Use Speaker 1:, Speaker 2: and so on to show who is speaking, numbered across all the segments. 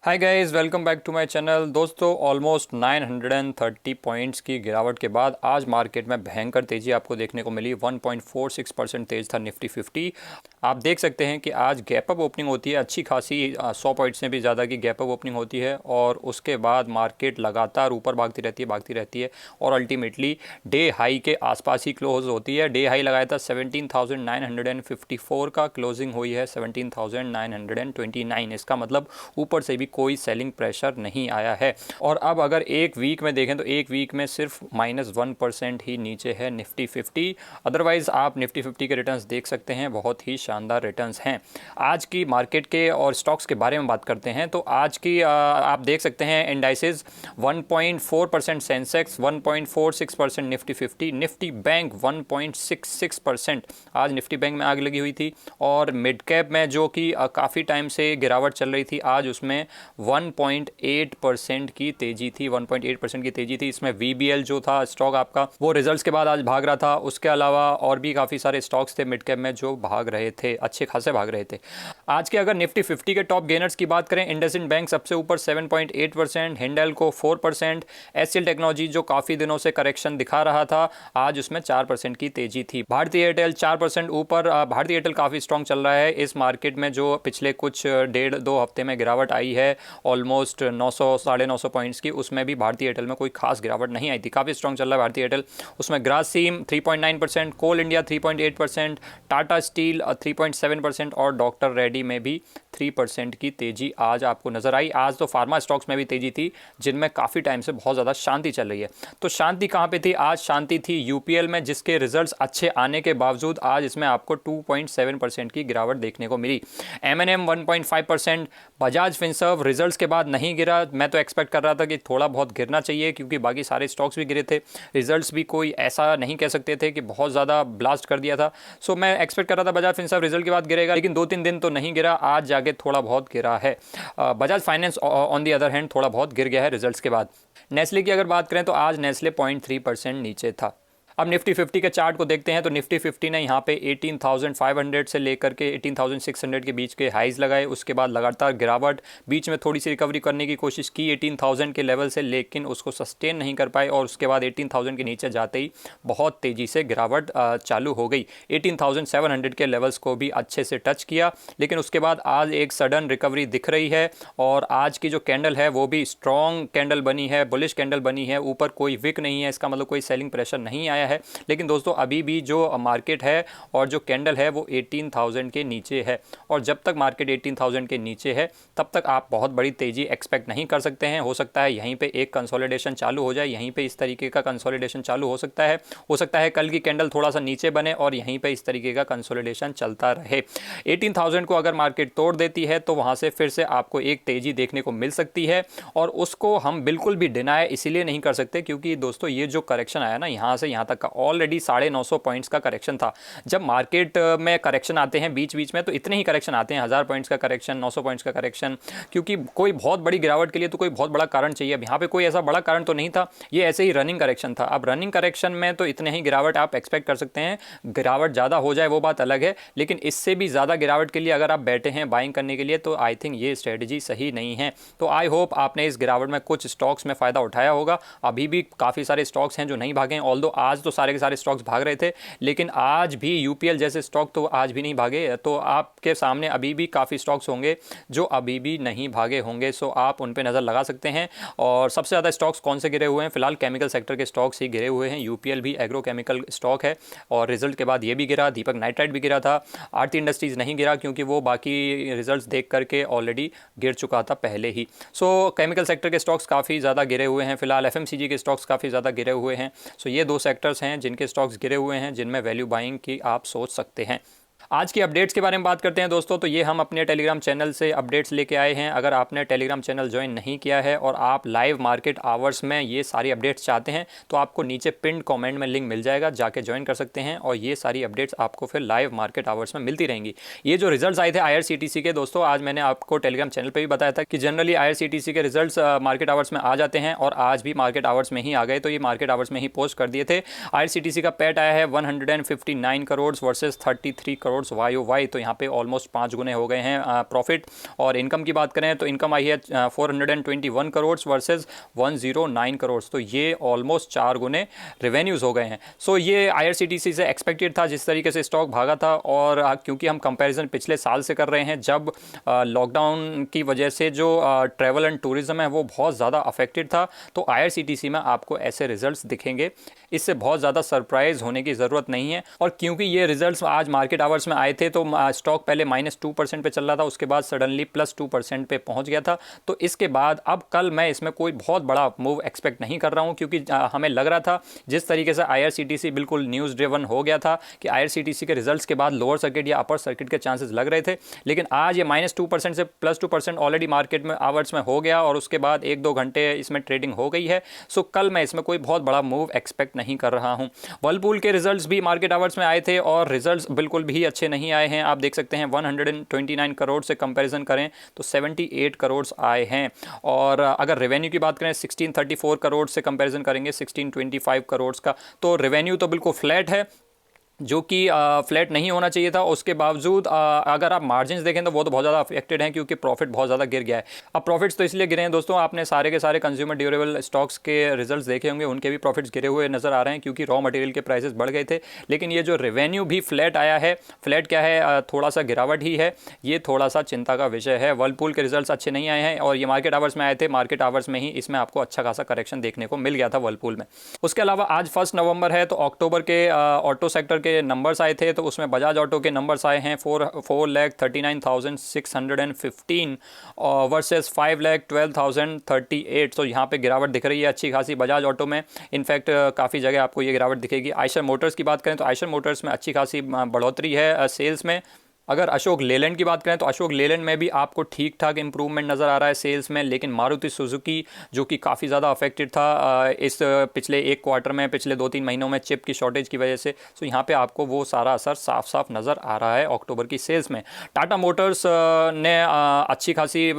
Speaker 1: Hi guys, welcome back to my channel. दोस्तों, almost 930 points की गिरावट के बाद आज मार्केट में भयंकर तेज़ी आपको देखने को मिली। 1.46% तेज़ था निफ्टी 50। आप देख सकते हैं कि आज गैप अप ओपनिंग होती है, अच्छी खासी 100 पॉइंट्स से भी ज़्यादा की गैप अप ओपनिंग होती है और उसके बाद मार्केट लगातार ऊपर भागती रहती है और अल्टीमेटली डे हाई के आसपास ही क्लोज होती है। डे हाई लगाया था 17,954 का, क्लोजिंग हुई है 17,929। इसका मतलब ऊपर से भी कोई सेलिंग प्रेशर नहीं आया है। और अब अगर एक वीक में देखें तो एक वीक में सिर्फ -1% ही नीचे है निफ्टी 50। अदरवाइज आप निफ्टी 50 के रिटर्न्स देख सकते हैं, बहुत ही शानदार रिटर्न्स हैं। आज की मार्केट के और स्टॉक्स के बारे में बात करते हैं तो आज की आप देख सकते हैं indices 1.4% Sensex, 1.46% Nifty 50, Nifty bank 1.66%। आज निफ्टी बैंक में आग लगी हुई थी। और मिड कैप में जो कि काफ़ी टाइम से गिरावट चल रही थी, आज उसमें 1.8% की तेजी थी। 1.8% की तेजी थी। इसमें VBL जो था स्टॉक आपका, वो रिजल्ट्स के बाद आज भाग रहा था। उसके अलावा और भी काफ़ी सारे स्टॉक्स थे मिड कैप में जो भाग रहे थे, अच्छे खासे भाग रहे थे। आज के अगर निफ्टी 50 के टॉप गेनर्स की बात करें, इंडसइंड बैंक सबसे ऊपर 7.8%, हिंडल्को 4%, एचसीएल टेक्नोलॉजी जो काफ़ी दिनों से करेक्शन दिखा रहा था, आज उसमें 4% की तेजी थी। भारतीय एयरटेल 4% ऊपर। भारतीय एयरटेल काफ़ी स्ट्रॉन्ग चल रहा है इस मार्केट में, जो पिछले कुछ 1.5-2 हफ्ते में गिरावट आई है ऑलमोस्ट 900 950 पॉइंट्स की, उसमें भी भारतीय एयरटेल में कोई खास गिरावट नहीं आई थी। काफ़ी स्ट्रॉन्ग चल रहा है भारतीय एयरटेल। उसमें ग्रासिम 3.9%, कोल इंडिया 3.8%, टाटा स्टील 3.7% और डॉक्टर रेड्डी में भी 3% की तेजी आज आपको नजर आई। आज तो फार्मा स्टॉक्स में भी तेजी थी जिनमें काफ़ी टाइम से बहुत ज़्यादा शांति चल रही है। तो शांति कहाँ पे थी? आज शांति थी यूपीएल में, जिसके रिजल्ट्स अच्छे आने के बावजूद आज इसमें आपको 2.7% की गिरावट देखने को मिली। M&M 1.5%, बजाज फिनसर्व रिजल्ट्स के बाद नहीं गिरा। मैं तो एक्सपेक्ट कर रहा था कि थोड़ा बहुत गिरना चाहिए क्योंकि बाकी सारे स्टॉक्स भी गिरे थे। रिजल्ट्स भी कोई ऐसा नहीं कह सकते थे कि बहुत ज़्यादा ब्लास्ट कर दिया था। सो मैं एक्सपेक्ट कर रहा था बजाज फिनसर्व रिजल्ट के बाद गिरेगा, लेकिन 2-3 दिन तो नहीं गिरा। आज जाके थोड़ा बहुत गिरा है। Bajaj finance on the other hand थोड़ा बहुत गिर गया है रिजल्ट्स के बाद। नेस्ले की अगर बात करें तो आज नेस्ले 0.3% नीचे था। अब निफ्टी 50 के चार्ट को देखते हैं तो निफ्टी 50 ने यहाँ पे 18,500 से लेकर के 18,600 के बीच के हाइज लगाए। उसके बाद लगातार गिरावट, बीच में थोड़ी सी रिकवरी करने की कोशिश की 18,000 के लेवल से, लेकिन उसको सस्टेन नहीं कर पाए और उसके बाद 18,000 के नीचे जाते ही बहुत तेज़ी से गिरावट चालू हो गई। 18,700 के लेवल्स को भी अच्छे से टच किया, लेकिन उसके बाद आज एक सडन रिकवरी दिख रही है और आज की जो कैंडल है वो भी स्ट्रॉन्ग कैंडल बनी है, बुलिश कैंडल बनी है। ऊपर कोई विक नहीं है, इसका मतलब कोई सेलिंग प्रेशर नहीं आया है। लेकिन दोस्तों अभी भी जो मार्केट है और जो कैंडल है वो 18,000 के नीचे है और जब तक मार्केट 18,000 के नीचे है तब तक आप बहुत बड़ी तेज़ी एक्सपेक्ट नहीं कर सकते हैं। हो सकता है यहीं पे एक कंसोलिडेशन चालू हो जाए, यहीं पे इस तरीके का कंसोलिडेशन चालू हो सकता है कल की कैंडल थोड़ा सा नीचे बने और यहीं पे इस तरीके का कंसोलिडेशन चलता रहे। 18,000 को अगर मार्केट तोड़ देती है तो वहाँ से फिर से आपको एक तेज़ी देखने को मिल सकती है और उसको हम बिल्कुल भी डिनाई इसीलिए नहीं कर सकते क्योंकि दोस्तों ये जो करेक्शन आया ना यहाँ से यहाँ तक का, ऑलरेडी 950 पॉइंट्स का करेक्शन था। जब मार्केट में करेक्शन आते हैं बीच बीच में तो इतने ही करेक्शन आते हैं, 1000 पॉइंट्स का करेक्शन, 900 पॉइंट्स का करेक्शन, क्योंकि कोई बहुत बड़ी गिरावट के लिए तो कोई बहुत बड़ा कारण चाहिए। अब यहाँ पे कोई ऐसा बड़ा कारण तो नहीं था, ये ऐसे ही रनिंग करेक्शन था। अब रनिंग करेक्शन में तो इतने ही गिरावट आप एक्सपेक्ट कर सकते हैं। गिरावट ज़्यादा हो जाए वो बात अलग है, लेकिन इससे भी ज़्यादा गिरावट के लिए अगर आप बैठे हैं बाइंग करने के लिए तो आई थिंक ये स्ट्रेटजी सही नहीं है। तो आई होप आपने इस गिरावट में कुछ स्टॉक्स में फ़ायदा उठाया होगा। अभी भी काफ़ी सारे स्टॉक्स हैं जो नहीं भागे, ऑल्दो आज तो सारे के सारे स्टॉक्स भाग रहे थे, लेकिन आज भी यूपीएल जैसे स्टॉक तो आज भी नहीं भागे। तो आपके सामने अभी भी काफ़ी स्टॉक्स होंगे जो अभी भी नहीं भागे होंगे, सो आप उन पे नज़र लगा सकते हैं। और सबसे ज़्यादा स्टॉक्स कौन से गिरे हुए हैं? फिलहाल केमिकल सेक्टर के स्टॉक्स ही गिरे हुए हैं। यूपीएल भी एग्रो केमिकल स्टॉक है और रिजल्ट के बाद ये भी गिरा। दीपक नाइट्राइट भी गिरा था। आरती इंडस्ट्रीज़ नहीं गिरा क्योंकि वो बाकी रिजल्ट्स देख करके ऑलरेडी गिर चुका था पहले ही। सो केमिकल सेक्टर के स्टॉक्स काफ़ी ज़्यादा गिरे हुए हैं। फिलहाल एफएमसीजी के स्टॉक्स काफ़ी ज़्यादा गिरे हुए हैं। सो ये दो सेक्टर्स हैं जिनके स्टॉक्स गिरे हुए हैं, जिनमें वैल्यू बाइंग की आप सोच सकते हैं। आज की अपडेट्स के बारे में बात करते हैं दोस्तों। तो ये हम अपने टेलीग्राम चैनल से अपडेट्स लेके आए हैं। अगर आपने टेलीग्राम चैनल ज्वाइन नहीं किया है और आप लाइव मार्केट आवर्स में ये सारी अपडेट्स चाहते हैं तो आपको नीचे पिन कमेंट में लिंक मिल जाएगा, जाके ज्वाइन कर सकते हैं और ये सारी अपडेट्स आपको फिर लाइव मार्केट आवर्स में मिलती रहेंगी। ये जो रिजल्ट्स आए थे IRCTC के दोस्तों, आज मैंने आपको टेलीग्राम चैनल पर भी बताया था कि जनरली IRCTC के रिजल्ट्स मार्केट आवर्स में आ जाते हैं और आज भी मार्केट आवर्स में ही आ गए, तो ये मार्केट आवर्स में ही पोस्ट कर दिए थे। IRCTC का पैट आया है 159 करोड़ वर्सेज 33 करोड़ YOY, तो यहाँ पे ऑलमोस्ट 5 गुने हो गए हैं प्रॉफिट। और इनकम की बात करें तो इनकम आई है 421 करोड़ वर्सेस 109 करोड़, तो ये ऑलमोस्ट 4 गुने रेवेन्यूज़ हो गए हैं। सो ये IRCTC से एक्सपेक्टेड था जिस तरीके से स्टॉक भागा था, और क्योंकि हम कंपैरिजन पिछले साल से कर रहे हैं जब लॉकडाउन की वजह से जो ट्रैवल एंड टूरिज्म है वो बहुत ज़्यादा अफेक्टेड था, तो IRCTC में आपको ऐसे रिजल्ट्स दिखेंगे। इससे बहुत ज़्यादा सरप्राइज होने की ज़रूरत नहीं है। और क्योंकि ये रिजल्ट्स आज मार्केट आवर्स में आए थे तो स्टॉक पहले -2% पे चल रहा था, उसके बाद सडनली +2% पे पहुंच गया था। तो इसके बाद अब कल मैं इसमें कोई बहुत बड़ा मूव एक्सपेक्ट नहीं कर रहा हूं, क्योंकि हमें लग रहा था जिस तरीके से IRCTC बिल्कुल न्यूज़ ड्रिवन हो गया था कि IRCTC के रिजल्ट्स के बाद लोअर सर्किट या अपर सर्किट के चांसेस लग रहे थे, लेकिन आज ये -2% से +2% ऑलरेडी मार्केट में आवर्स में हो गया, और उसके बाद 1-2 घंटे इसमें ट्रेडिंग हो गई है। सो कल मैं इसमें कोई बहुत बड़ा मूव एक्सपेक्ट नहीं कर रहा हूं। वर्लपूल के रिजल्ट्स भी मार्केट आवर्स में आए थे और रिजल्ट्स बिल्कुल भी अच्छे नहीं आए हैं। आप देख सकते हैं 129 करोड़ से कंपैरिजन करें तो 78 करोड़ आए हैं, और अगर रेवेन्यू की बात करें 1634 करोड़ से कंपैरिजन करेंगे 1625 करोड़ का, तो रेवेन्यू तो बिल्कुल फ्लैट है, जो कि फ्लैट नहीं होना चाहिए था। उसके बावजूद अगर आप मार्जिन्स देखें तो वो तो बहुत ज़्यादा अफेक्टेड हैं, क्योंकि प्रॉफिट बहुत ज़्यादा गिर गया है। अब प्रॉफिट्स तो इसलिए गिरे हैं दोस्तों, आपने सारे के सारे कंज्यूमर ड्यूरेबल स्टॉक्स के रिजल्ट्स देखे होंगे, उनके भी प्रॉफिट्स गिरे हुए नज़र आ रहे हैं, क्योंकि रॉ मटेरियल के प्राइसेस बढ़ गए थे। लेकिन ये जो रेवेन्यू भी फ्लैट आया है, फ्लैट क्या है, थोड़ा सा गिरावट ही है, ये थोड़ा सा चिंता का विषय है। वर्लपूल के रिजल्ट्स अच्छे नहीं आए हैं, और ये मार्केट आवर्स में आए थे, मार्केट आवर्स में ही इसमें आपको अच्छा खासा करेक्शन देखने को मिल गया था वर्लपूल में। उसके अलावा आज 1 नवंबर है, तो अक्टूबर के ऑटो सेक्टर के नंबर्स आए थे, तो उसमें बजाज ऑटो के नंबर्स आए हैं 4,39,615 वर्सेस 5,12,038। तो यहाँ पे गिरावट दिख रही है अच्छी खासी बजाज ऑटो में। इनफैक्ट काफ़ी जगह आपको ये गिरावट दिखेगी। आयशर मोटर्स की बात करें तो आयशर मोटर्स में अच्छी खासी बढ़ोतरी है सेल्स में। अगर अशोक लेलैंड की बात करें तो अशोक लेलैंड में भी आपको ठीक ठाक इंप्रूवमेंट नज़र आ रहा है सेल्स में, लेकिन मारुति सुजुकी जो कि काफ़ी ज़्यादा अफेक्टेड था इस पिछले एक क्वार्टर में, पिछले 2-3 महीनों में चिप की शॉर्टेज की वजह से, सो यहाँ पे आपको वो सारा असर साफ साफ नज़र आ रहा है अक्टूबर की सेल्स में। टाटा मोटर्स ने अच्छी खासी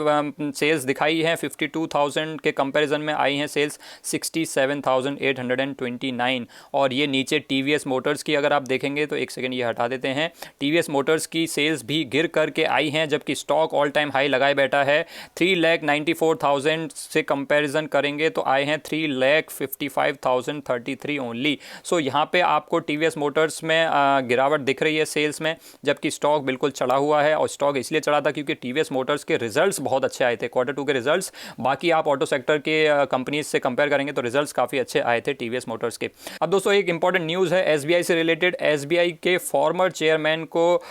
Speaker 1: सेल्स दिखाई है, 52,000 के कंपेरिजन में आई हैं सेल्स 67,829। और ये नीचे TVS मोटर्स की अगर आप देखेंगे तो एक सेकेंड ये हटा देते हैं, TVS मोटर्स की सेल्स भी गिर करके आई हैं, जबकि स्टॉक ऑल टाइम हाई लगाए बैठा है। 3,94,000 से कंपैरिजन करेंगे तो आए हैं 3,55,033 ओनली। सो यहाँ पे आपको TVS मोटर्स में गिरावट दिख रही है सेल्स में, जबकि स्टॉक बिल्कुल चढ़ा हुआ है। और स्टॉक इसलिए चढ़ा था क्योंकि TVS मोटर्स के रिजल्ट्स बहुत अच्छे आए थे, Q2 के रिजल्ट्स। बाकी आप ऑटो सेक्टर के कंपनीज से कंपेयर करेंगे तो रिजल्ट्स काफ़ी अच्छे आए थे TVS मोटर्स के। अब दोस्तों एक इंपॉर्टेंट न्यूज़ है SBI से रिलेटेड। SBI के फॉर्मर चेयरमैन को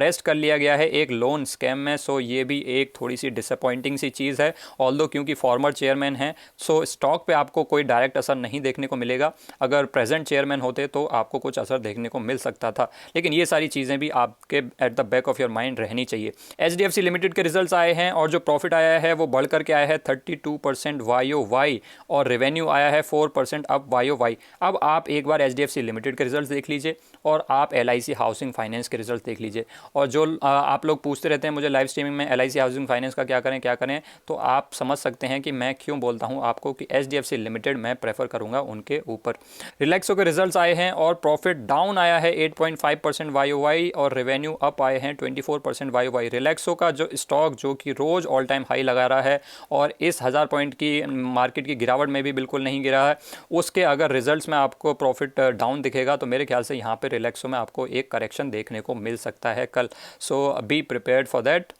Speaker 1: अरेस्ट कर लिया गया है एक लोन स्कैम में। सो ये भी एक थोड़ी सी डिसअपॉइंटिंग सी चीज़ है, ऑल्दो क्योंकि फॉर्मर चेयरमैन है सो स्टॉक पे आपको कोई डायरेक्ट असर नहीं देखने को मिलेगा। अगर प्रेजेंट चेयरमैन होते तो आपको कुछ असर देखने को मिल सकता था, लेकिन ये सारी चीज़ें भी आपके at the back of your mind रहनी चाहिए। HDFC लिमिटेड के रिजल्ट्स आए हैं और जो प्रॉफिट आया है वो बढ़ करके आया है 32% YOY, और रेवेन्यू आया है 4% अप YOY। अब आप एक बार HDFC लिमिटेड के रिजल्ट्स देख लीजिए और आप LIC हाउसिंग फाइनेंस के रिजल्ट देख लीजिए। और जो आप लोग पूछते रहते हैं मुझे लाइव स्ट्रीमिंग में LIC हाउसिंग फाइनेंस का क्या करें, तो आप समझ सकते हैं कि मैं क्यों बोलता हूं आपको कि HDFC लिमिटेड मैं प्रेफर करूंगा उनके ऊपर। रिलैक्सो के रिजल्ट्स आए हैं और प्रॉफिट डाउन आया है 8.5% YOY, और रेवेन्यू अप आए हैं 24% YOY। रिलैक्सो का जो स्टॉक जो कि रोज़ ऑल टाइम हाई लगा रहा है और इस 1000 पॉइंट की मार्केट की गिरावट में भी बिल्कुल नहीं गिरा है, उसके अगर रिजल्ट्स में आपको प्रॉफिट डाउन दिखेगा तो मेरे ख्याल से यहाँ पे रिलैक्सो में आपको एक करेक्शन देखने को मिल सकता है कल। सो बी प्रिपेयर्ड फॉर दैट।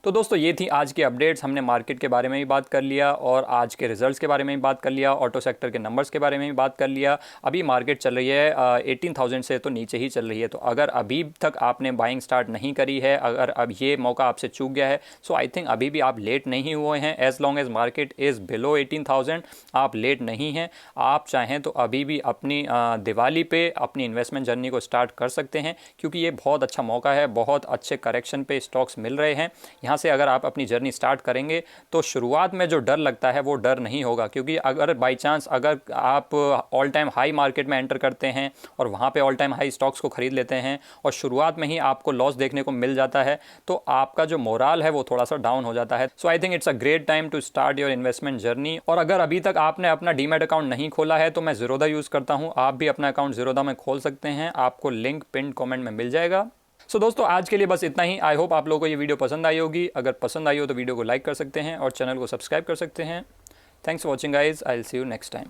Speaker 1: तो दोस्तों ये थी आज की अपडेट्स। हमने मार्केट के बारे में भी बात कर लिया और आज के रिजल्ट्स के बारे में भी बात कर लिया, ऑटो सेक्टर के नंबर्स के बारे में भी बात कर लिया। अभी मार्केट चल रही है 18,000 से तो नीचे ही चल रही है, तो अगर अभी तक आपने बाइंग स्टार्ट नहीं करी है, अगर अब ये मौका आपसे चूक गया है, सो आई थिंक अभी भी आप लेट नहीं हुए हैं। As long as market is below 18,000 आप लेट नहीं हैं। आप चाहें तो अभी भी अपनी दिवाली पे अपनी इन्वेस्टमेंट जर्नी को स्टार्ट कर सकते हैं, क्योंकि ये बहुत अच्छा मौका है, बहुत अच्छे करेक्शन पे स्टॉक्स मिल रहे हैं। यहाँ से अगर आप अपनी जर्नी स्टार्ट करेंगे तो शुरुआत में जो डर लगता है वो डर नहीं होगा, क्योंकि अगर बाय चांस अगर आप ऑल टाइम हाई मार्केट में एंटर करते हैं और वहाँ पे ऑल टाइम हाई स्टॉक्स को खरीद लेते हैं और शुरुआत में ही आपको लॉस देखने को मिल जाता है, तो आपका जो मोराल है वो थोड़ा सा डाउन हो जाता है। So I think it's a great time to start your investment journey. और अगर अभी तक आपने अपना डीमैट अकाउंट नहीं खोला है तो मैं ज़ीरोधा यूज़ करता हूँ, आप भी अपना अकाउंट ज़ीरोधा में खोल सकते हैं, आपको लिंक पिन कमेंट में मिल जाएगा। सो दोस्तों आज के लिए बस इतना ही। आई होप आप लोगों को ये वीडियो पसंद आई होगी। अगर पसंद आई हो तो वीडियो को लाइक कर सकते हैं और चैनल को सब्सक्राइब कर सकते हैं। Thanks for watching guys, I will see you next time.